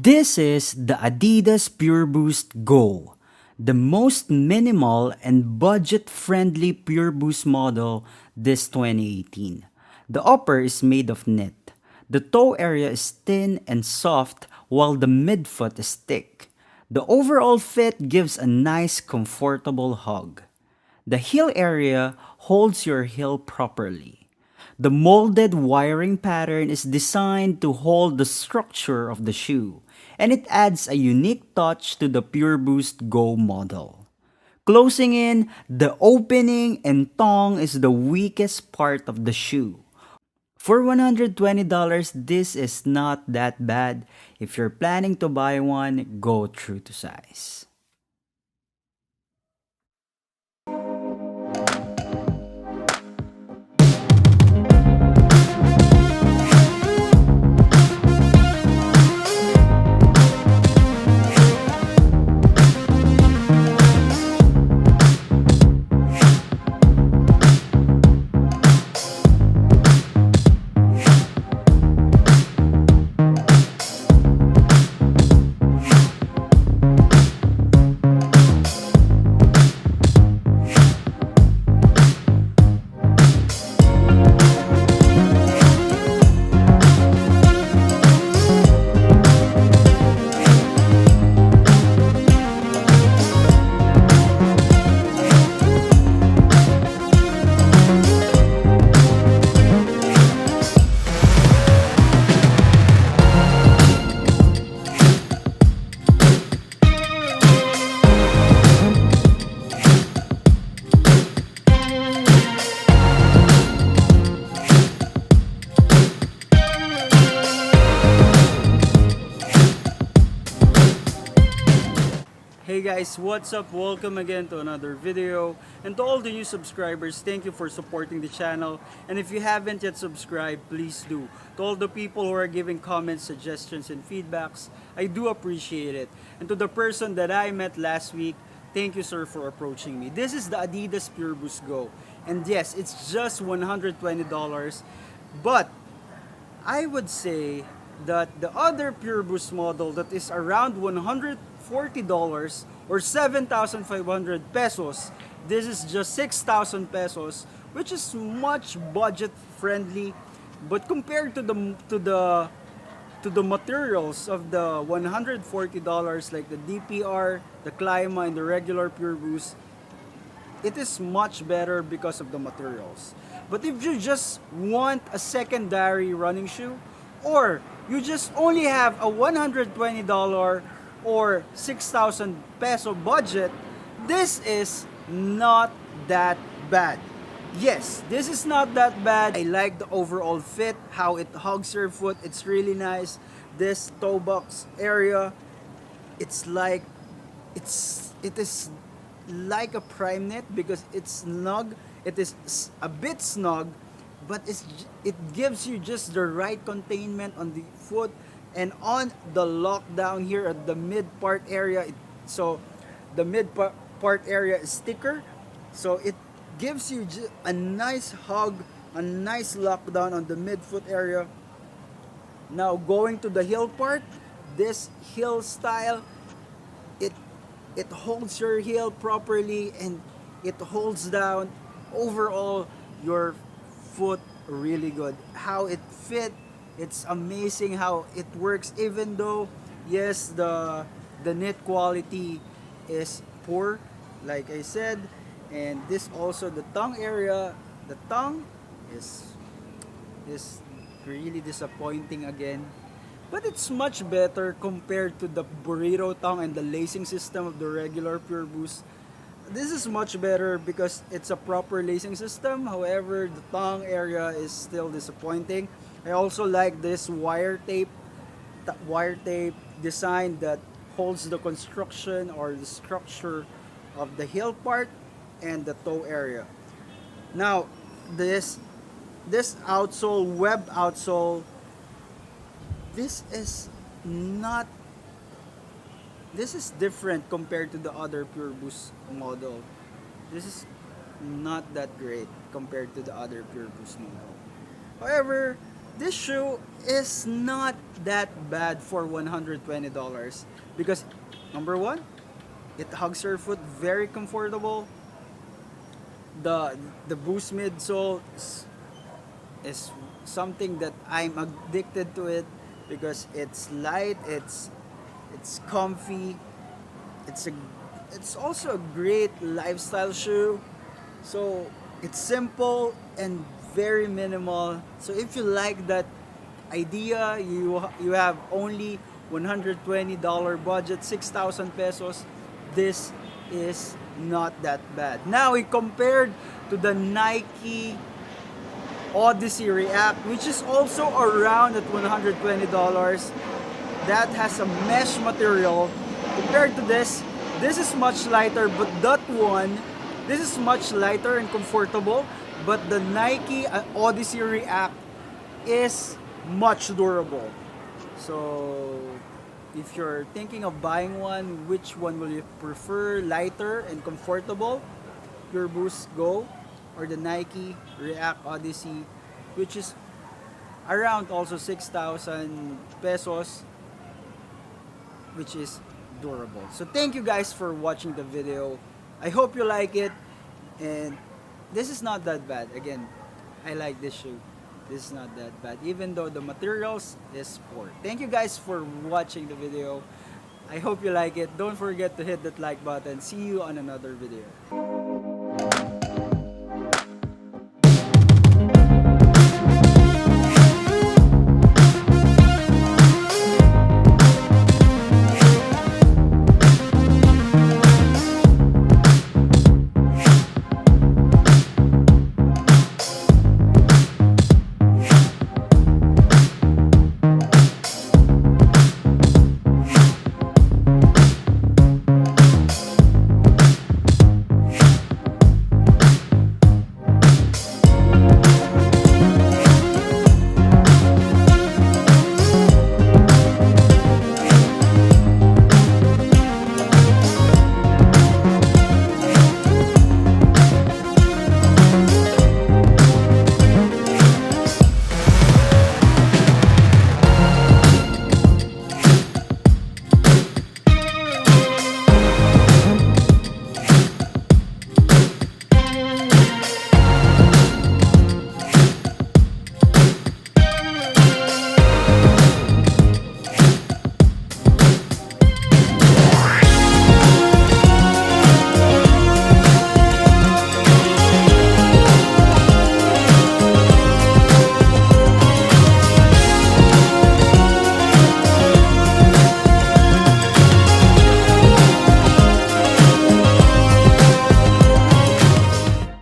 This is the Adidas PUREBOOST Go, the most minimal and budget-friendly PureBoost model this 2018. The upper is made of knit. The toe area is thin and soft while the midfoot is thick. The overall fit gives a nice comfortable hug. The heel area holds your heel properly. The molded wiring pattern is designed to hold the structure of the shoe, and it adds a unique touch to the PureBoost Go model. Closing in, the opening and tongue is the weakest part of the shoe. For $120, this is not that bad. If you're planning to buy one, go true to size. Hey guys, what's up? Welcome again to another video. And to all the new subscribers, thank you for supporting the channel. And if you haven't yet subscribed, please do. To all the people who are giving comments, suggestions, and feedbacks, I do appreciate it. And to the person that I met last week, thank you sir for approaching me. This is the Adidas PureBoost Go. And yes, it's just $120. But I would say that the other PureBoost model that is around $140 or 7,500 pesos, this is just 6,000 pesos, which is much budget friendly. But compared to the materials of the $140 like the DPR, the Clima, and the regular PureBoost, it is much better because of the materials. But if you just want a secondary running shoe, or you just only have a $120 or 6,000 peso budget, this is not that bad. Yes, this is not that bad. I like the overall fit, how it hugs your foot. It's really nice. This toe box area, it's like it is like a prime knit because it's snug. It is a bit snug, but it gives you just the right containment on the foot and on the lockdown here at the mid part area. So the part area is thicker, so it gives you a nice hug, a nice lockdown on the midfoot area. Now going to the heel part, this heel style, it it holds your heel properly and it holds down overall your foot really good. How it fit, it's amazing how it works, even though yes, the knit quality is poor like I said. And this also, the tongue area, the tongue is really disappointing again, but it's much better compared to the burrito tongue and the lacing system of the regular PureBoost. This is much better because it's a proper lacing system. However, the tongue area is still disappointing. I also like this wire tape design that holds the construction or the structure of the heel part and the toe area. Now, this outsole, web outsole, this is not this is different compared to the other PureBoost model. This is not that great compared to the other PureBoost model. However, this shoe is not that bad for $120 because number one, it hugs your foot, very comfortable. The Boost midsole is something that I'm addicted to it because it's light, it's comfy, it's a it's also a great lifestyle shoe. So it's simple and very minimal. So if you like that idea, you have only $120 budget, 6,000 pesos. This is not that bad. Now, we compared to the Nike Odyssey React, which is also around at $120. That has a mesh material. Compared to this is much lighter, but this is much lighter and comfortable. But the Nike Odyssey React is much durable. So, if you're thinking of buying one, which one will you prefer? Lighter and comfortable, Pure Boost Go, or the Nike React Odyssey, which is around also 6,000 pesos, which is durable. So thank you guys for watching the video. I hope you like it, and this is not that bad. Again, I like this shoe. This is not that bad, even though the materials is poor. Thank you guys for watching the video. I hope you like it. Don't forget to hit that like button. See you on another video.